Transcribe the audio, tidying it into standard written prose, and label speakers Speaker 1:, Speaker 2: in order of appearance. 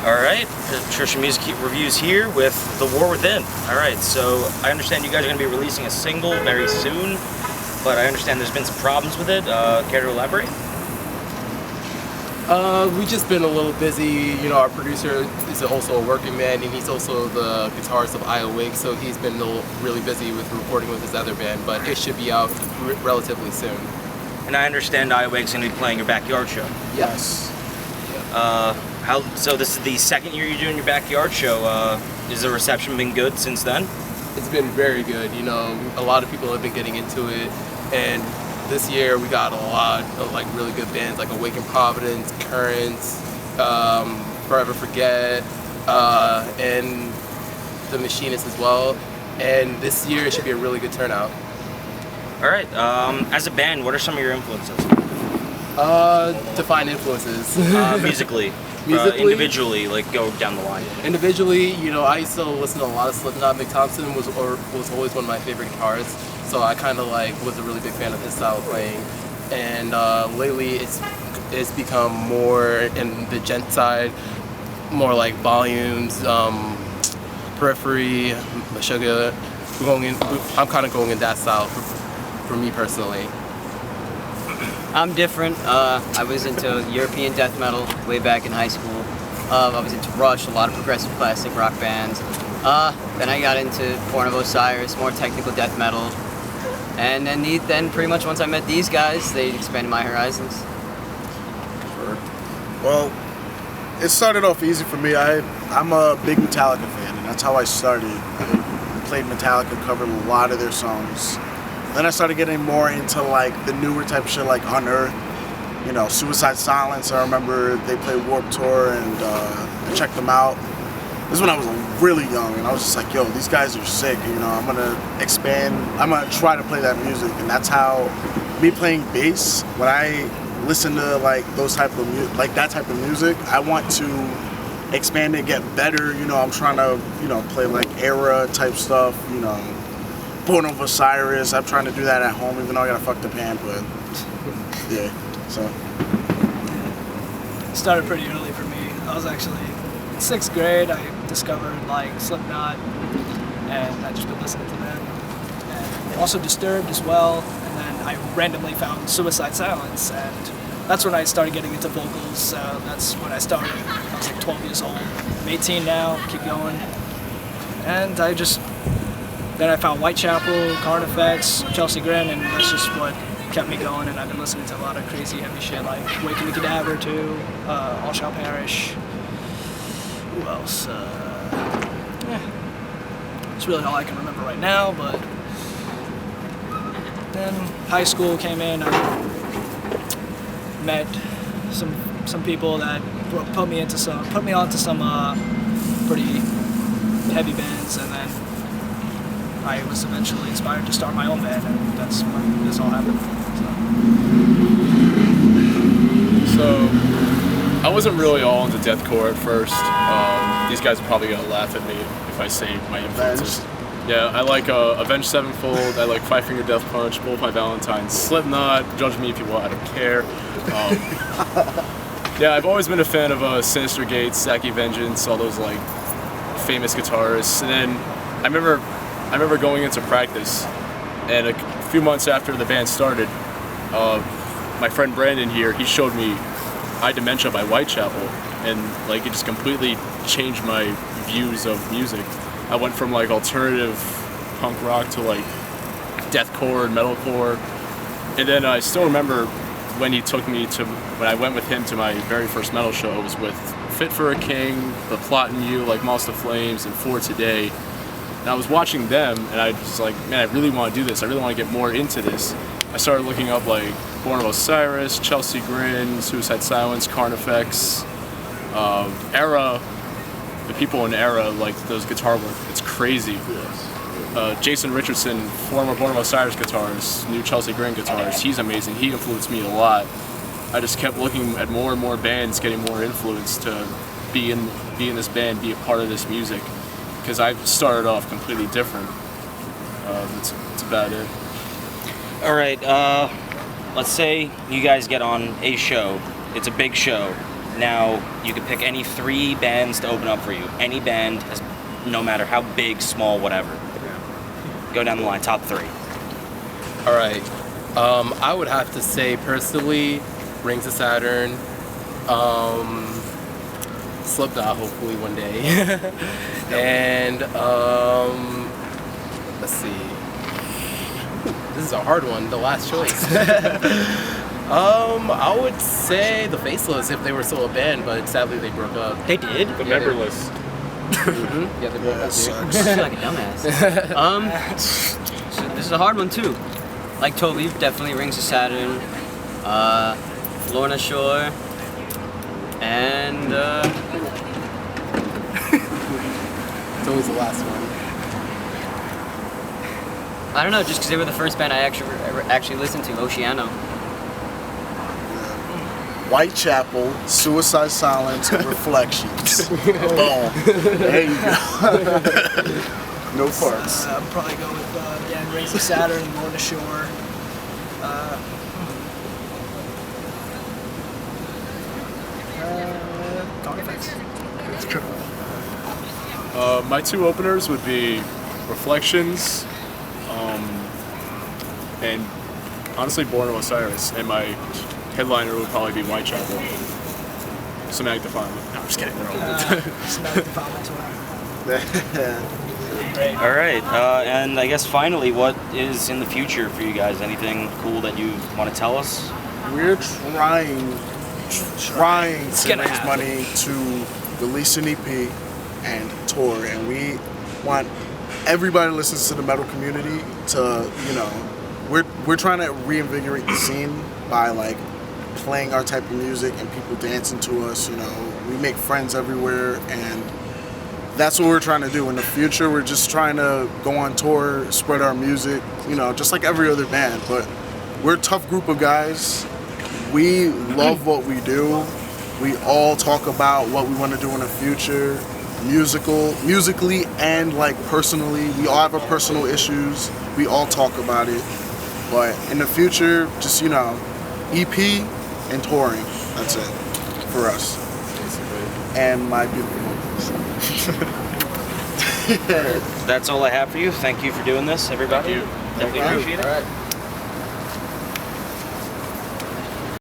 Speaker 1: Alright, Patrician Music Reviews here with TheWarWithin. Alright, so I understand you guys are going to be releasing a single very soon, but I understand there's been some problems with it. Care to elaborate?
Speaker 2: We've just been a little busy. You know, our producer is also a working man, and he's also the guitarist of Awake, so he's been really busy with recording with his other band, but it should be out relatively soon.
Speaker 1: And I understand Awake's going to be playing your backyard show.
Speaker 2: Yes.
Speaker 1: So this is the second year you're doing your backyard show. Has the reception been good since then?
Speaker 2: It's been very good. You know, a lot of people have been getting into it, and this year we got a lot of like really good bands like Awaken Providence, Currents, Forever Forget, and The Machinists as well. And this year it should be a really good turnout.
Speaker 1: All right. As a band, what are some of your influences?
Speaker 2: Define influences.
Speaker 1: Musically.
Speaker 2: Musically?
Speaker 1: Individually, like go down the line.
Speaker 2: Individually, you know, I used to listen to a lot of Slipknot. Mick Thompson was always one of my favorite guitarists, so I kind of like was a really big fan of his style of playing. And lately, it's become more in the gent side, more like Volumes, Periphery, Sugar. I'm kind of going in that style for me personally.
Speaker 3: I'm different. I was into European death metal way back in high school. I was into Rush, a lot of progressive classic rock bands. Then I got into Born of Osiris, more technical death metal. And then pretty much once I met these guys, they expanded my horizons.
Speaker 4: Well, it started off easy for me. I'm a big Metallica fan, and that's how I started. I played Metallica, covered a lot of their songs. Then I started getting more into like the newer type of shit, like Unearthed, you know, Suicide Silence. I remember they played Warped Tour, and I checked them out. This is when I was really young, and I was just like, yo, these guys are sick. You know, I'm gonna expand. I'm gonna try to play that music, and that's how me playing bass. When I listen to like those type of that type of music, I want to expand and get better. You know, I'm trying to play like era type stuff. You know. Born of Osiris. I'm trying to do that at home, even though I gotta fuck the pan, but yeah, so.
Speaker 5: It started pretty early for me. I was actually in 6th grade. I discovered like Slipknot, and I just been listening to them. And also Disturbed as well, and then I randomly found Suicide Silence, and that's when I started getting into vocals. That's when I started. I was like 12 years old. I'm 18 now, keep going. And then I found Whitechapel, Carnifex, Chelsea Grin, and that's just what kept me going. And I've been listening to a lot of crazy heavy shit like Waking the Cadaver too, All Shall Perish. Who else? It's really all I can remember right now. But then high school came in. I met some people that put me onto some pretty heavy bands, and then I was eventually inspired to start my own band, and that's when this all happened.
Speaker 6: So I wasn't really all into deathcore at first. These guys are probably gonna laugh at me if I say my influences. Yeah, I like Avenged Sevenfold, I like Five Finger Death Punch, Bullet by Valentine, Slipknot, judge me if you want, I don't care. Yeah, I've always been a fan of Sinister Gates, Saki Vengeance, all those like famous guitarists. And then I remember going into practice, and a few months after the band started, my friend Brandon here, he showed me I Dementia by Whitechapel, and like it just completely changed my views of music. I went from like alternative punk rock to like deathcore and metalcore, and then I still remember when I went with him to my very first metal show. It was with Fit for a King, The Plot in You, like Moss to Flames, and For Today. And I was watching them, and I was like, man, I really want to do this. I really want to get more into this. I started looking up like Born of Osiris, Chelsea Grin, Suicide Silence, Carnifex, Era. The people in Era, like those guitar work, it's crazy. Jason Richardson, former Born of Osiris guitarist, new Chelsea Grin guitarist, he's amazing. He influenced me a lot. I just kept looking at more and more bands, getting more influence to be in this band, be a part of this music. Because I started off completely different. That's about it.
Speaker 1: All right, let's say you guys get on a show. It's a big show. Now, you can pick any 3 bands to open up for you. Any band, no matter how big, small, whatever. Go down the line, top 3.
Speaker 2: All right. I would have to say personally, Rings of Saturn, Slipknot, hopefully one day, and let's see. This is a hard one. The last choice. I would say the Faceless if they were still a band, but sadly they broke up.
Speaker 3: They did?
Speaker 6: The memberless.
Speaker 2: Yeah, they broke up.
Speaker 3: I feel like a dumbass. So this is a hard one too. Like Toby, definitely Rings of Saturn, Lorna Shore, and
Speaker 2: It's always the last one.
Speaker 3: I don't know, just because they were the first band I actually listened to, Oceano.
Speaker 4: Whitechapel, Suicide Silence, Reflections. Boom. There you go. No farts.
Speaker 5: I'll probably go with again Rings of Saturn, Lorna Shore. Carnifex.
Speaker 6: My 2 openers would be Reflections, and honestly Born of Osiris, and my headliner would probably be Whitechapel. Somatic Defilement. No, I'm just kidding.
Speaker 5: Somatic Defilement. Great.
Speaker 1: All right, and I guess finally, what is in the future for you guys? Anything cool that you want to tell us?
Speaker 4: We're trying to raise money to release an EP and tour, and we want everybody who listens to the metal community to, we're trying to reinvigorate the scene by like playing our type of music and people dancing to us. We make friends everywhere, and that's what we're trying to do. In the future, we're just trying to go on tour, spread our music, just like every other band. But we're a tough group of guys. We love what we do. We all talk about what we want to do in the future, musically and like personally. We all have our personal issues. We all talk about it. But in the future, just, EP and touring. That's it for us. And my beautiful vocals.
Speaker 1: That's all I have for you. Thank you for doing this, everybody.
Speaker 6: Thank you.
Speaker 1: Definitely appreciate it.
Speaker 2: All right.